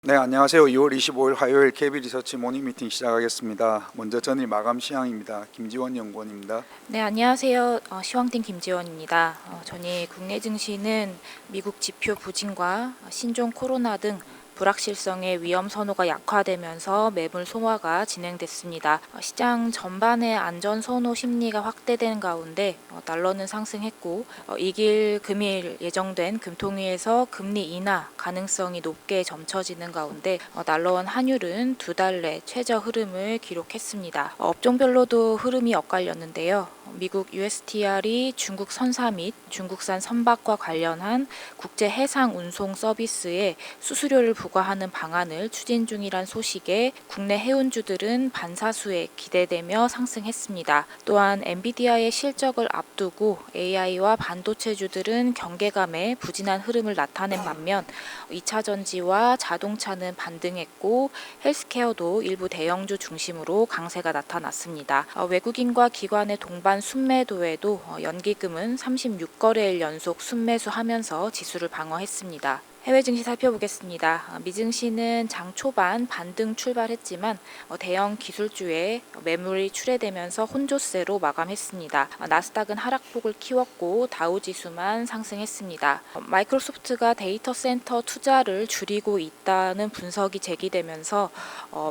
네, 안녕하세요. 2월 25일 화요일 KB리서치 모닝미팅 시작하겠습니다. 먼저 전일 마감 시황입니다. 김지원 연구원입니다. 네, 안녕하세요. 시황팀 김지원입니다. 전일 국내 증시는 미국 지표 부진과 신종 코로나 등 불확실성의 위험 선호가 약화되면서 매물 소화가 진행됐습니다. 시장 전반의 안전 선호 심리가 확대된 가운데 달러는 상승했고 이길 금일 예정된 금통위에서 금리 인하 가능성이 높게 점쳐지는 가운데 달러원 환율은 두 달 내 최저 흐름을 기록했습니다. 업종별로도 흐름이 엇갈렸는데요. 미국 USTR이 중국 선사 및 중국산 선박과 관련한 국제 해상 운송 서비스에 수수료를 부과하는 방안을 추진 중이란 소식에 국내 해운주들은 반사수에 기대되며 상승했습니다. 또한 엔비디아의 실적을 앞두고 AI와 반도체주들은 경계감에 부진한 흐름을 나타낸 반면 2차 전지와 자동차는 반등했고 헬스케어도 일부 대형주 중심으로 강세가 나타났습니다. 외국인과 기관의 동반 순매도에도 연기금은 36거래일 연속 순매수하면서 지수를 방어했습니다. 해외 증시 살펴보겠습니다. 미증시는 장 초반 반등 출발했지만 대형 기술주에 매물이 출회되면서 혼조세로 마감했습니다. 나스닥은 하락폭을 키웠고 다우지수만 상승했습니다. 마이크로소프트가 데이터 센터 투자를 줄이고 있다는 분석이 제기되면서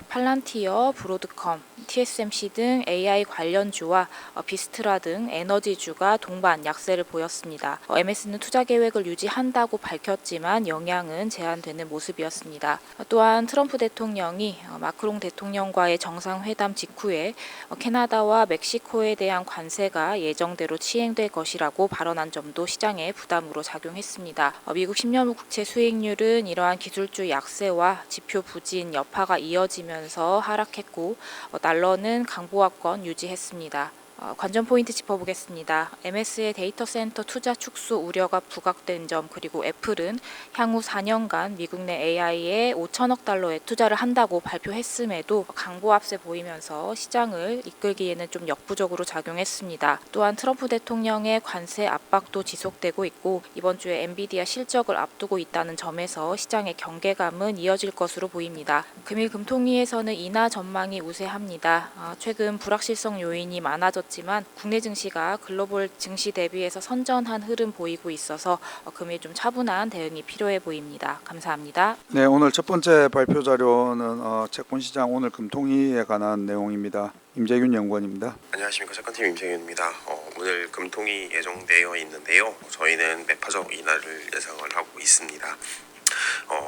팔란티어, 브로드컴, TSMC 등 AI 관련주와 비스트라 등 에너지주가 동반 약세를 보였습니다. MS는 투자 계획을 유지한다고 밝혔지만 영향은 제한되는 모습이었습니다. 또한 트럼프 대통령이 마크롱 대통령과의 정상회담 직후에 캐나다와 멕시코에 대한 관세가 예정대로 시행될 것이라고 발언한 점도 시장에 부담으로 작용했습니다. 미국 10년물 국채 수익률은 이러한 기술주 약세와 지표 부진 여파가 이어지면서 하락했고 달러는 강보합권 유지했습니다. 관전 포인트 짚어보겠습니다. MS의 데이터 센터 투자 축소 우려가 부각된 점, 그리고 애플은 향후 4년간 미국 내 AI에 5천억 달러의 투자를 한다고 발표했음에도 강보합세 보이면서 시장을 이끌기에는 좀 역부족으로 작용했습니다. 또한 트럼프 대통령의 관세 압박도 지속되고 있고 이번 주에 엔비디아 실적을 앞두고 있다는 점에서 시장의 경계감은 이어질 것으로 보입니다. 금일 금통위에서는 인하 전망이 우세합니다. 최근 불확실성 요인이 많아졌지만 국내 증시가 글로벌 증시 대비해서 선전한 흐름 보이고 있어서 금일 좀 차분한 대응이 필요해 보입니다. 감사합니다. 네, 오늘 첫 번째 발표 자료는 채권시장 오늘 금통위에 관한 내용입니다. 임재균 연구원입니다. 안녕하십니까. 채권팀 임재균입니다. 오늘 금통위 예정되어 있는데요. 저희는 매파적 인하를 예상을 하고 있습니다.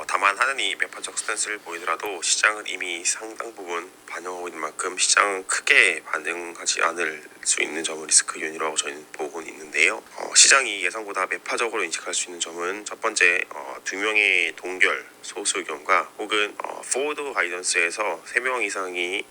다만 하느니 매파적 스탠스를 보이더라도 시장은 이미 상당 부분 반영하고 있는 만큼 시장은 크게 반응하지 않을 수 있는 점은 리스크 요인이라고 저희는 보고는 있는데요. 시장이 예상보다 매파적으로 인식할 수 있는 점은 첫 번째, 2명의 동결 소수 의견과 혹은 포워드 가이던스에서 3명 이상이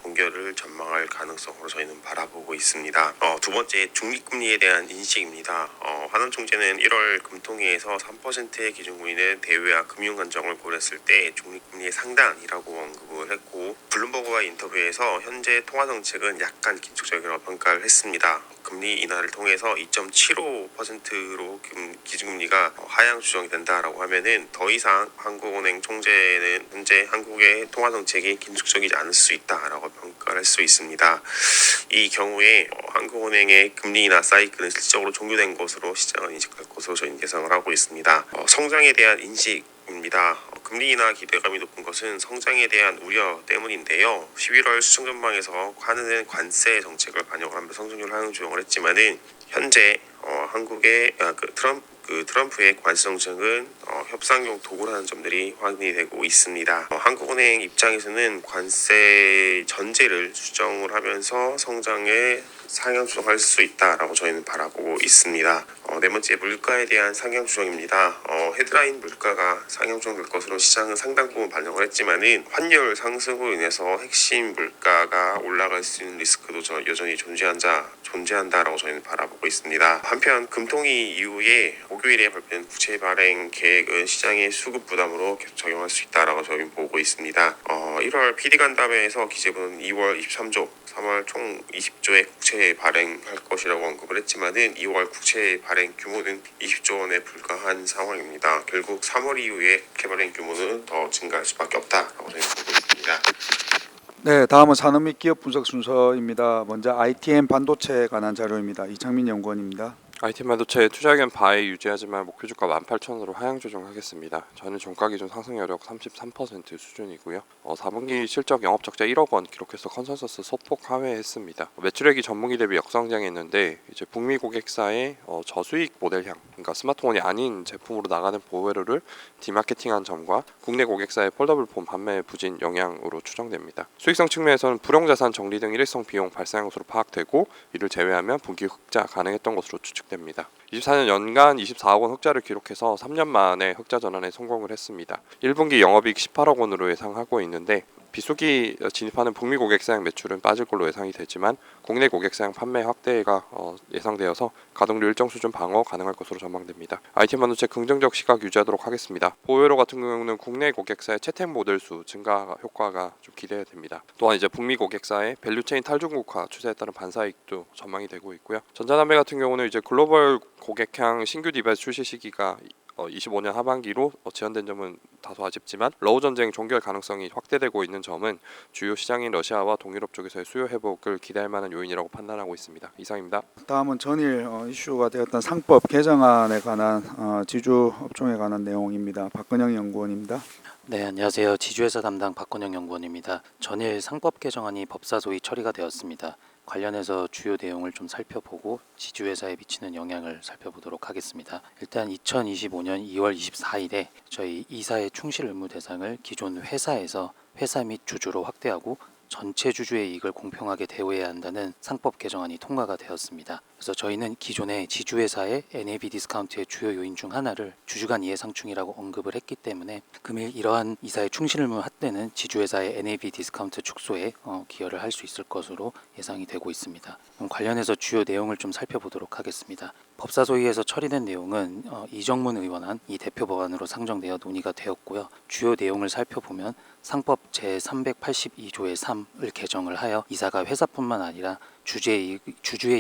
동결을 전망할 가능성으로 저희는 바라보고 있습니다. 두 번째, 중립금리에 대한 인식입니다. 하남총재는 1월 금통위에서 3%의 기준금리는 대외와 금융안정을 고려했을 때 중립금리의 상단이라고 언급을 했고, 블룸버그와의 인터뷰에서 현재 통화정책은 약간 긴축적이라고 평가를 했습니다. 금리 인하를 통해서 2.75%로 기준금리가 하향 조정이 된다라고 하면은 더 이상 한국은행 총재는 현재 한국의 통화정책이 긴축적이지 않을 수 있다라고 평가를 할 수 있습니다. 이 경우에 한국은행의 금리 인하 사이클은 실질적으로 종료된 것으로 시장은 인식할 것으로 저희는 예상을 하고 있습니다. 성장에 대한 인식입니다. 금리 인하 기대감이 높은 것은 성장에 대한 우려 때문인데요. 11월 수정 전망에서 하는 관세 정책을 반영을 하면서 성장률 하향 조정을 했지만은 현재 한국의 트럼프의 관세 정책은 협상용 도구라는 점들이 확인이 되고 있습니다. 한국은행 입장에서는 관세 전제를 수정을 하면서 성장에 상향 조정할 수 있다라고 저희는 바라보고 있습니다. 네 번째, 물가에 대한 상향 조정입니다. 헤드라인 물가가 상향 조정될 것으로 시장은 상당 부분 반영을 했지만은 환율 상승으로 인해서 핵심 물가가 올라갈 수 있는 리스크도 여전히 존재한다라고 저희는 바라보고 있습니다. 한편 금통위 이후에 목요일에 발표된 국채 발행 계획은 시장의 수급 부담으로 계속 적용할 수 있다라고 저희는 보고 있습니다. 1월 PD 간담회에서 기재부는 2월 23조, 3월 총 20조의 국채 국채 발행할 것이라고 언급을 했지만은 2월 국채 발행 규모는 20조 원에 불과한 상황입니다. 결국 3월 이후에 국채 발행 규모는 더 증가할 수밖에 없다라고 저희는 보고 있습니다. 네, 다음은 산업 및 기업 분석 순서입니다. 먼저 ITM 반도체에 관한 자료입니다. 이창민 연구원입니다. ITM 반도체 투자 의견 바에 유지하지만 목표 주가 18,000원으로 하향 조정하겠습니다. 저는 종가 기준 상승 여력 33% 수준이고요. 4분기 실적 영업 적자 1억 원 기록해서 컨센서스 소폭 하회했습니다. 매출액이 전분기 대비 역성장했는데 이제 북미 고객사의 저수익 모델향, 그러니까 스마트폰이 아닌 제품으로 나가는 보호회로를 디마케팅한 점과 국내 고객사의 폴더블폰 판매 부진 영향으로 추정됩니다. 수익성 측면에서는 불용자산 정리 등 일회성 비용 발생한 것으로 파악되고 이를 제외하면 분기 흑자 가능했던 것으로 추측됩니다. 24년 연간 24억 원 흑자를 기록해서 3년 만에 흑자 전환에 성공을 했습니다. 1분기 영업이익 18억 원으로 예상하고 있는데 비수기 진입하는 북미 고객사양 매출은 빠질 걸로 예상이 되지만 국내 고객사양 판매 확대가 예상되어서 가동률 일정 수준 방어 가능할 것으로 전망됩니다. ITM 반도체 긍정적 시각 유지하도록 하겠습니다. 보호회로 같은 경우는 국내 고객사의 채택 모델 수 증가 효과가 좀 기대됩니다. 또한 이제 북미 고객사의 밸류체인 탈중국화 추세에 따른 반사이익도 전망이 되고 있고요. 전자담배 같은 경우는 이제 글로벌 고객향 신규 디바이스 출시 시기가 25년 하반기로 지연된 점은 다소 아쉽지만 러우 전쟁 종결 가능성이 확대되고 있는 점은 주요 시장인 러시아와 동유럽 쪽에서의 수요 회복을 기대할 만한 요인이라고 판단하고 있습니다. 이상입니다. 다음은 전일 이슈가 되었던 상법 개정안에 관한 지주 업종에 관한 내용입니다. 박근영 연구원입니다. 네, 안녕하세요. 지주회사 담당 박건영 연구원입니다. 전일 상법 개정안이 법사 소위 처리가 되었습니다. 관련해서 주요 내용을 좀 살펴보고 지주회사에 미치는 영향을 살펴보도록 하겠습니다. 일단 2025년 2월 24일에 저희 이사의 충실 의무 대상을 기존 회사에서 회사 및 주주로 확대하고 전체 주주의 이익을 공평하게 대우해야 한다는 상법 개정안이 통과가 되었습니다. 그래서 저희는 기존의 지주회사의 NAV 디스카운트의 주요 요인 중 하나를 주주간 이해상충이라고 언급을 했기 때문에 금일 이러한 이사의 충실 의무 확대는 지주회사의 NAV 디스카운트 축소에 기여를 할 수 있을 것으로 예상이 되고 있습니다. 그럼 관련해서 주요 내용을 좀 살펴보도록 하겠습니다. 법사소위에서 처리된 내용은 이정문 의원안 이 대표 법안으로 상정되어 논의가 되었고요. 주요 내용을 살펴보면 상법 제382조의 3을 개정을 하여 이사가 회사뿐만 아니라 주주의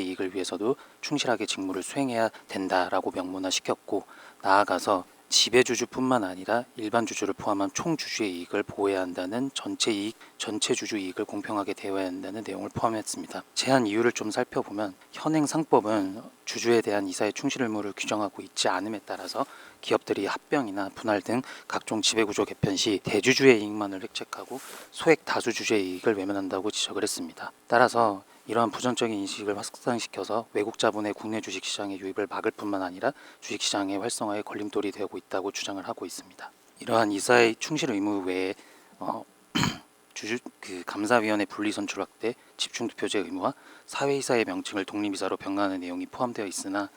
이익을 위해서도 충실하게 직무를 수행해야 된다라고 명문화시켰고, 나아가서 지배주주뿐만 아니라 일반 주주를 포함한 총주주의 이익을 보호해야 한다는 전체 주주 이익을 공평하게 대우해야 한다는 내용을 포함했습니다. 제한 이유를 좀 살펴보면 현행 상법은 주주에 대한 이사의 충실 의무를 규정하고 있지 않음에 따라서 기업들이 합병이나 분할 등 각종 지배구조 개편 시 대주주의 이익만을 획책하고 소액 다수주주의 이익을 외면한다고 지적을 했습니다. 따라서 이러한 부정적인 인식을 확산시켜서 외국 자본의 국내 주식시장의 유입을 막을 뿐만 아니라 주식시장의 활성화에 걸림돌이 되고 있다고 주장을 하고 있습니다. 이러한 이사의 충실 의무 외에 감사위원회 분리선출 확대, 집중투표제 의무와 사회이사의 명칭을 독립이사로 변경하는 내용이 포함되어 있으나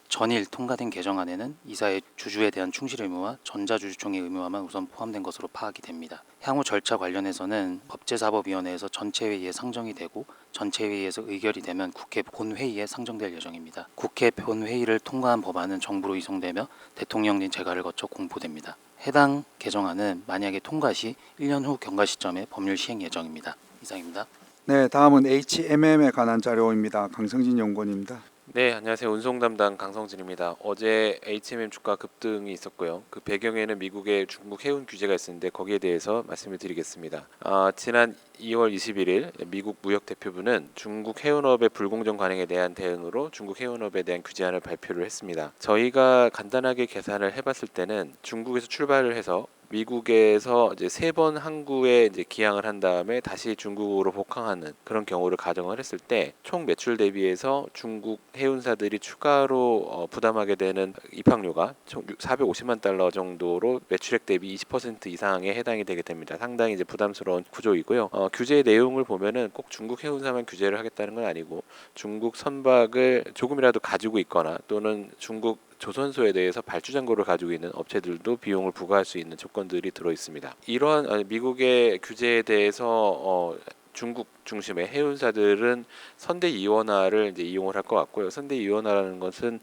전일 통과된 개정안에는 이사의 주주에 대한 충실 의무와 전자주주총회 의무화만 우선 포함된 것으로 파악이 됩니다. 향후 절차 관련해서는 법제사법위원회에서 전체회의에 상정이 되고 전체회의에서 의결이 되면 국회 본회의에 상정될 예정입니다. 국회 본회의를 통과한 법안은 정부로 이송되며 대통령령 제가를 거쳐 공포됩니다. 해당 개정안은 만약에 통과 시 1년 후 경과 시점에 법률 시행 예정입니다. 이상입니다. 네, 다음은 HMM에 관한 자료입니다. 강성진 연구원입니다. 네, 안녕하세요. 운송 담당 강성진입니다. 어제 HMM 주가 급등이 있었고요. 그 배경에는 미국의 중국 해운 규제가 있었는데 거기에 대해서 말씀을 드리겠습니다. 지난 2월 21일 미국 무역대표부는 중국 해운업의 불공정 관행에 대한 대응으로 중국 해운업에 대한 규제안을 발표를 했습니다. 저희가 간단하게 계산을 해봤을 때는 중국에서 출발을 해서 미국에서 이제 3번 항구에 이제 기항을 한 다음에 다시 중국으로 복항하는 그런 경우를 가정을 했을 때 총 매출 대비해서 중국 해운사들이 추가로 부담하게 되는 입항료가 총 450만 달러 정도로 매출액 대비 20% 이상에 해당이 되게 됩니다. 상당히 이제 부담스러운 구조이고요. 규제의 내용을 보면은 꼭 중국 해운사만 규제를 하겠다는 건 아니고 중국 선박을 조금이라도 가지고 있거나 또는 중국 조선소에 대해서 발주장고를 가지고 있는 업체들도 비용을 부과할 수 있는 조건들이 들어 있습니다. 이러한 미국의 규제에 대해서 중국 중심의 해운사들은 선대 이원화를 이제 이용을 할 것 같고요. 선대 이원화라는 것은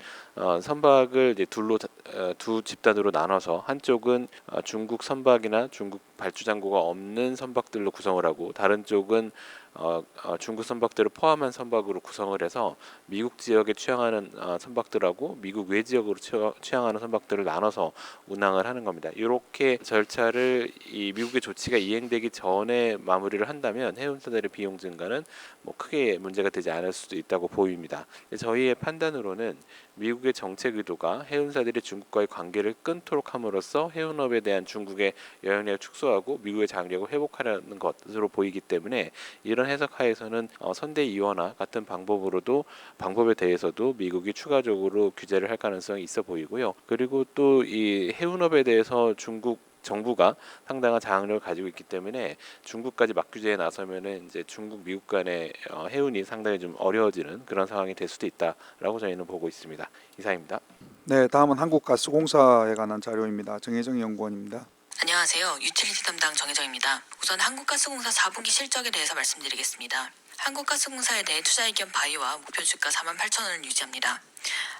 선박을 이제 두 집단으로 나눠서 한쪽은 중국 선박이나 중국 발주 장고가 없는 선박들로 구성을 하고 다른 쪽은 중국 선박들을 포함한 선박으로 구성을 해서 미국 지역에 취항하는 선박들하고 미국 외 지역으로 취항하는 선박들을 나눠서 운항을 하는 겁니다. 이렇게 절차를 이 미국의 조치가 이행되기 전에 마무리를 한다면 해운사들의 비용 증가는 뭐 크게 문제가 되지 않을 수도 있다고 보입니다. 저희의 판단으로는 미국의 정책 의도가 해운사들이 중국과의 관계를 끊도록 함으로써 해운업에 대한 중국의 영향력을 축소하고 미국의 장벽을 회복하려는 것으로 보이기 때문에 이런 해석하에서는 선대 이원화 같은 방법에 대해서도 미국이 추가적으로 규제를 할 가능성이 있어 보이고요. 그리고 또 이 해운업에 대해서 중국 정부가 상당한 장악력을 가지고 있기 때문에 중국까지 막규제에 나서면은 이제 중국 미국 간의 해운이 상당히 좀 어려워지는 그런 상황이 될 수도 있다라고 저희는 보고 있습니다. 이상입니다. 네, 다음은 한국가스공사에 관한 자료입니다. 정혜정 연구원입니다. 안녕하세요. 유틸리티 담당 정혜정입니다. 우선 한국가스공사 4분기 실적에 대해서 말씀드리겠습니다. 한국가스공사에 대해 투자 의견 바이와 목표 주가 48,000원을 유지합니다.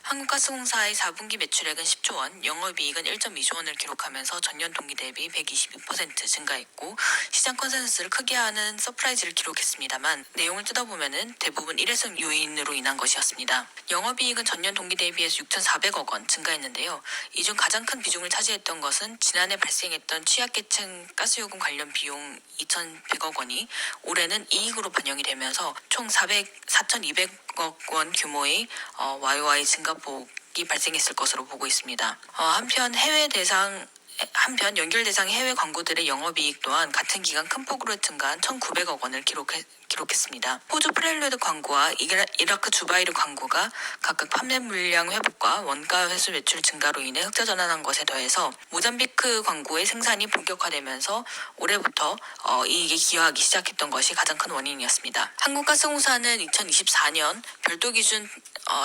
한국가스공사의 4분기 매출액은 10조 원, 영업이익은 1.2조 원을 기록하면서 전년 동기 대비 122% 증가했고 시장 컨센서스를 크게 하는 서프라이즈를 기록했습니다만 내용을 뜯어보면 대부분 일회성 요인으로 인한 것이었습니다. 영업이익은 전년 동기 대비해서 6,400억 원 증가했는데요. 이 중 가장 큰 비중을 차지했던 것은 지난해 발생했던 취약계층 가스요금 관련 비용 2,100억 원이 올해는 이익으로 반영이 되면서 총 4,200억 원 규모의 YOY 증가폭이 발생했을 것으로 보고 있습니다. 한편 연결 대상 해외 광고들의 영업이익 또한 같은 기간 큰 폭으로 증가한 1,900억 원을 기록했습니다. 호주 프렐루드 광고와 이라크 주바이르 광고가 각각 판매 물량 회복과 원가 회수 매출 증가로 인해 흑자 전환한 것에 더해서 모잠비크 광고의 생산이 본격화되면서 올해부터 이익에 기여하기 시작했던 것이 가장 큰 원인이었습니다. 한국가스공사는 2024년 별도 기준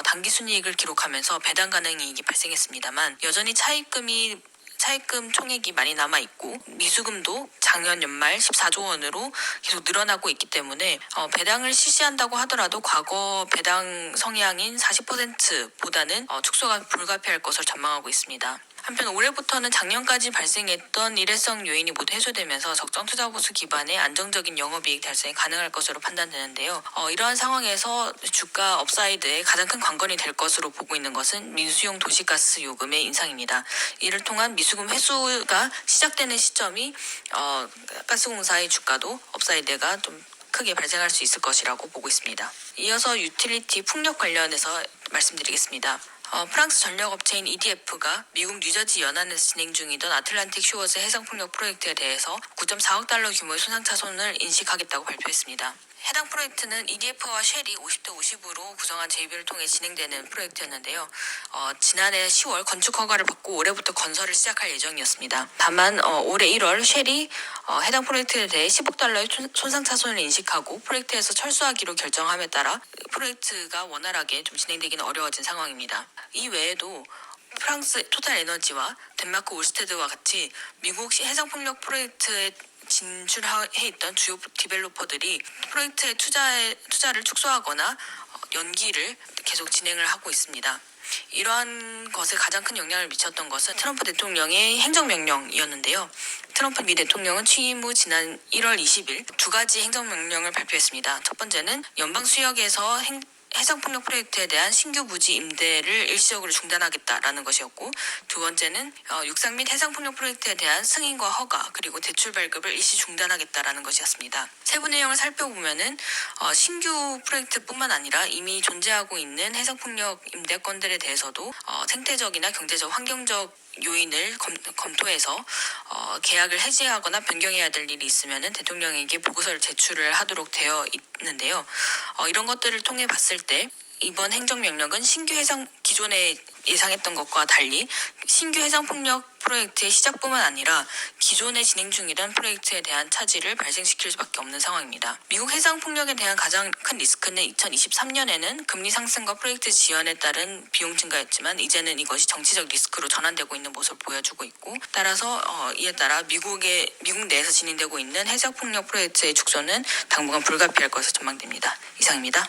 당기순이익을 기록하면서 배당 가능 이익이 발생했습니다만 여전히 차입금 총액이 많이 남아있고 미수금도 작년 연말 14조 원으로 계속 늘어나고 있기 때문에 배당을 실시한다고 하더라도 과거 배당 성향인 40%보다는 축소가 불가피할 것으로 전망하고 있습니다. 한편 올해부터는 작년까지 발생했던 일회성 요인이 모두 해소되면서 적정 투자 보수 기반의 안정적인 영업이익 달성이 가능할 것으로 판단되는데요. 이러한 상황에서 주가 업사이드에 가장 큰 관건이 될 것으로 보고 있는 것은 민수용 도시가스 요금의 인상입니다. 이를 통한 미수금 회수가 시작되는 시점이 가스공사의 주가도 업사이드가 좀 크게 발생할 수 있을 것이라고 보고 있습니다. 이어서 유틸리티 풍력 관련해서 말씀드리겠습니다. 프랑스 전력업체인 EDF가 미국 뉴저지 연안에서 진행 중이던 아틀란틱 쇼어즈 해상풍력 프로젝트에 대해서 9.4억 달러 규모의 손상차손을 인식하겠다고 발표했습니다. 해당 프로젝트는 EDF와 쉘이 50대 50으로 구성한 JV를 통해 진행되는 프로젝트였는데요. 지난해 10월 건축 허가를 받고 올해부터 건설을 시작할 예정이었습니다. 다만 올해 1월 쉘이 해당 프로젝트에 대해 10억 달러의 손상차손을 인식하고 프로젝트에서 철수하기로 결정함에 따라 프로젝트가 원활하게 좀 진행되기는 어려워진 상황입니다. 이 외에도 프랑스 토탈에너지와 덴마크 올스테드와 같이 미국 해상풍력 프로젝트에 진출해 있던 주요 디벨로퍼들이 프로젝트의 투자를 축소하거나 연기를 계속 진행을 하고 있습니다. 이러한 것에 가장 큰 영향을 미쳤던 것은 트럼프 대통령의 행정명령이었는데요. 트럼프 미 대통령은 취임 후 지난 1월 20일 두 가지 행정명령을 발표했습니다. 첫 번째는 연방 수역에서 해상풍력 프로젝트에 대한 신규 부지 임대를 일시적으로 중단하겠다라는 것이었고 두 번째는 육상 및 해상풍력 프로젝트에 대한 승인과 허가 그리고 대출 발급을 일시 중단하겠다라는 것이었습니다. 세부 내용을 살펴보면은 신규 프로젝트뿐만 아니라 이미 존재하고 있는 해상풍력 임대권들에 대해서도 생태적이나 경제적 환경적 요인을 검토해서 계약을 해지하거나 변경해야 될 일이 있으면은 대통령에게 보고서를 제출을 하도록 되어 있는데요. 이런 것들을 통해 봤을 때 이번 행정명령은 기존에 예상했던 것과 달리 신규 해상폭력 프로젝트의 시작뿐만 아니라 기존에 진행 중이던 프로젝트에 대한 차질을 발생시킬 수밖에 없는 상황입니다. 미국 해상폭력에 대한 가장 큰 리스크는 2023년에는 금리 상승과 프로젝트 지연에 따른 비용 증가였지만 이제는 이것이 정치적 리스크로 전환되고 있는 모습을 보여주고 있고, 따라서 이에 따라 미국 내에서 진행되고 있는 해상폭력 프로젝트의 축소는 당분간 불가피할 것으로 전망됩니다. 이상입니다.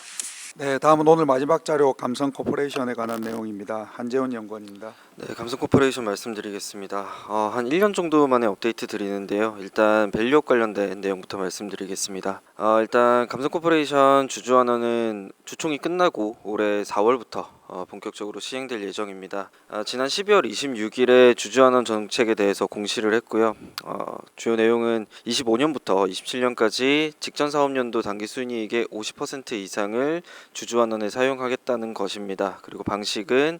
네, 다음은 오늘 마지막 자료 감성 코퍼레이션에 관한 내용입니다. 한재훈 연구원입니다. 네, 감성코퍼레이션 말씀드리겠습니다. 한 1년 정도 만에 업데이트 드리는데요. 일단 밸류업 관련된 내용부터 말씀드리겠습니다. 일단 감성코퍼레이션 주주환원은 주총이 끝나고 올해 4월부터 본격적으로 시행될 예정입니다. 지난 12월 26일에 주주환원 정책에 대해서 공시를 했고요. 주요 내용은 25년부터 27년까지 직전 사업년도 당기순이익의 50% 이상을 주주환원에 사용하겠다는 것입니다. 그리고 방식은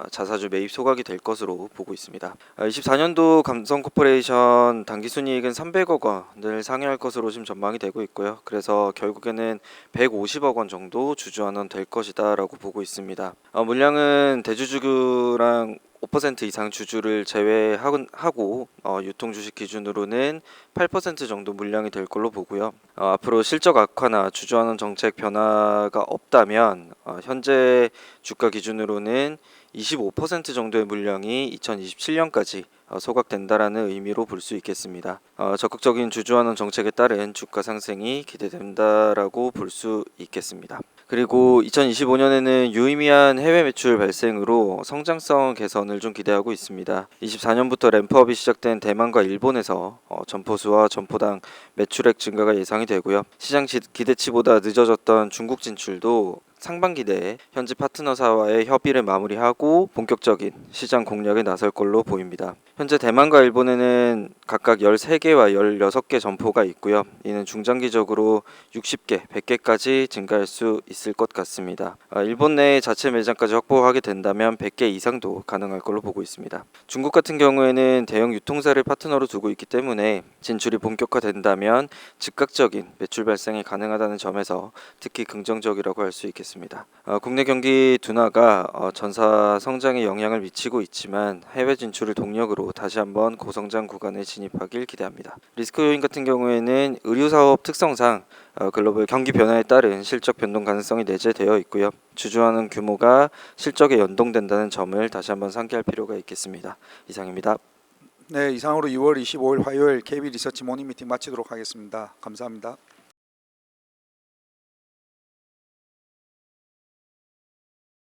자사주 매입 소각이 될 것으로 보고 있습니다. 24년도 감성코퍼레이션 당기순이익은 300억 원을 상회할 것으로 지금 전망이 되고 있고요. 그래서 결국에는 150억 원 정도 주주환원 될 것이다 라고 보고 있습니다. 물량은 대주주랑 5% 이상 주주를 제외하고 유통주식 기준으로는 8% 정도 물량이 될 걸로 보고요. 앞으로 실적 악화나 주주환원 정책 변화가 없다면 현재 주가 기준으로는 25% 정도의 물량이 2027년까지 소각된다라는 의미로 볼 수 있겠습니다. 적극적인 주주환원 정책에 따른 주가 상승이 기대된다라고 볼 수 있겠습니다. 그리고 2025년에는 유의미한 해외 매출 발생으로 성장성 개선을 좀 기대하고 있습니다. 24년부터 램프업이 시작된 대만과 일본에서 점포수와 점포당 매출액 증가가 예상이 되고요. 시장 기대치보다 늦어졌던 중국 진출도 상반기 내에 현지 파트너사와의 협의를 마무리하고 본격적인 시장 공략에 나설 걸로 보입니다. 현재 대만과 일본에는 각각 13개와 16개 점포가 있고요. 이는 중장기적으로 60개, 100개까지 증가할 수 있을 것 같습니다. 일본 내 자체 매장까지 확보하게 된다면 100개 이상도 가능할 걸로 보고 있습니다. 중국 같은 경우에는 대형 유통사를 파트너로 두고 있기 때문에 진출이 본격화된다면 즉각적인 매출 발생이 가능하다는 점에서 특히 긍정적이라고 할 수 있겠습니다. 국내 경기 둔화가 전사 성장에 영향을 미치고 있지만 해외 진출을 동력으로 다시 한번 고성장 구간에 진입하길 기대합니다. 리스크 요인 같은 경우에는 의류 사업 특성상 글로벌 경기 변화에 따른 실적 변동 가능성이 내재되어 있고요. 주주환원 규모가 실적에 연동된다는 점을 다시 한번 상기할 필요가 있겠습니다. 이상입니다. 네, 이상으로 2월 25일 화요일 KB 리서치 모닝 미팅 마치도록 하겠습니다. 감사합니다.